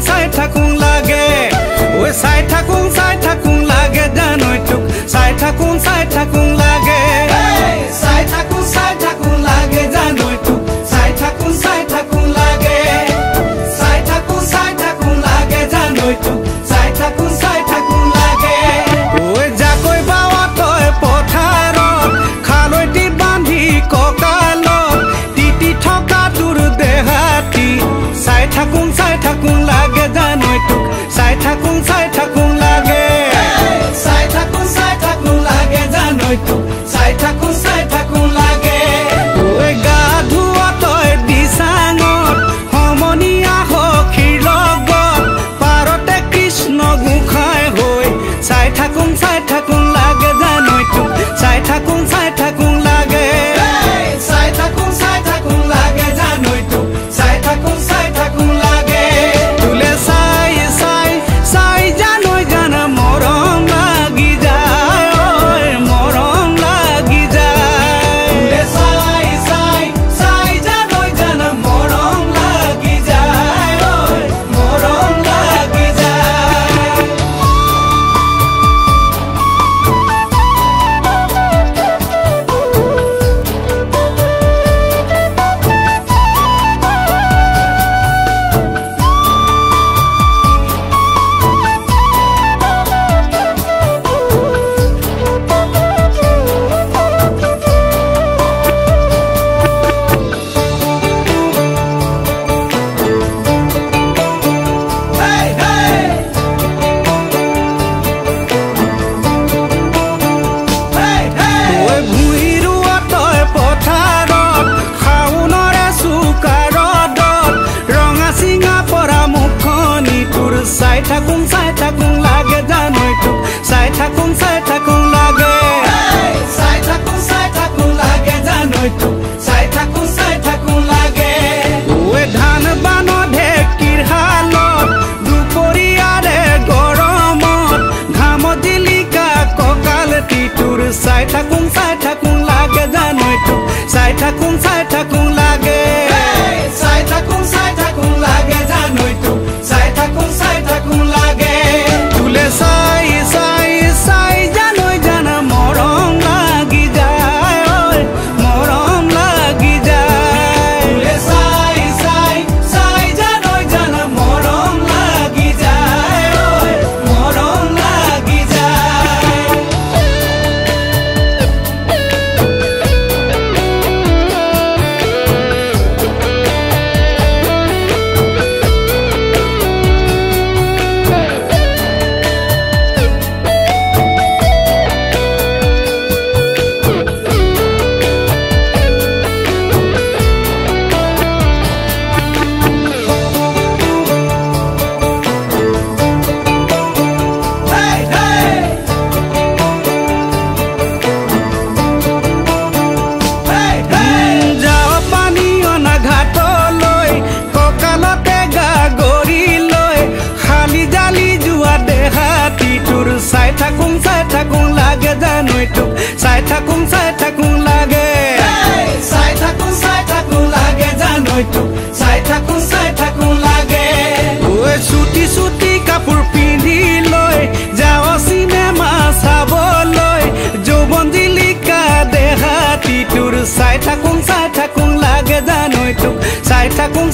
থাকুং লাগে ঐ চাই থাকুং লাগে জানৈ তোক চাই থাকুং লাগে চাই থাকুং লাগে জানৈ তোক চাই থাকুং লাগে চাই থাকুং লাগে জানৈ তোক চাই থাকুং লাগে ঐ জাকৈ বাৱা তই পথাৰত খালৈটি বান্ধি কঁকালত তিতি থকা তোৰ দেহাতি চাই থাকুং লাগে জানৈ তোক চাই থাকুং লাগে চাই থাকুং লাগে জানৈ তোক চাই থাকুং লাগে ঐ গা ধোৱা তই দিচাঙত সমনীয়া সখীৰ লগত পাৰতে কৃষ্ণ গোসাঁই হৈ চাই থাকুং লাগে জানৈ তোক চাই থাকুং লাগে চাই থাকুং লাগে জানৈ তোক চাই থাকুং লাগে তোলে চাই জানৈ জান মৰম লাগি যায় মৰম লাগি যায় তোলে চাই জানৈ জান মৰম লাগি যায় মৰম লাগি যায় চাই থাকুং লাগে জানৈ তোক চাই থাকুং লাগে চাই থাকুং লাগে জানৈ তোক চাই থাকুং লাগে ঐ ধান বান ঢেঁকীৰ হালত দুপৰীয়াৰে গৰমত ঘামত জিলিকা কঁকালটি তোৰ চাই থাকুং লাগে জানৈ তোক চাই থাকুং লাগে চাই থাকুং লাগে জানৈ তোক চাই থাকুং লাগে তোলে চাই জানৈ জান মৰম লাগি যায় মৰম লাগি যায় তোলে চাই জানৈ জান মৰম লাগি যায় মৰম লাগি যায় চাই থাকুং লাগে জানৈ তোক চাই থাকুং লাগে চাই থাকুং লাগে জানৈ তোক চাই থাকুং লাগে ঐ চুটি কাপোৰ পিন্ধি লৈ যাওঁ চিনেমা চাবলৈ যৌৱন জিলিকা দেহাতি তোৰ চাই থাকুং লাগে জানৈ তোক চাই থাকুং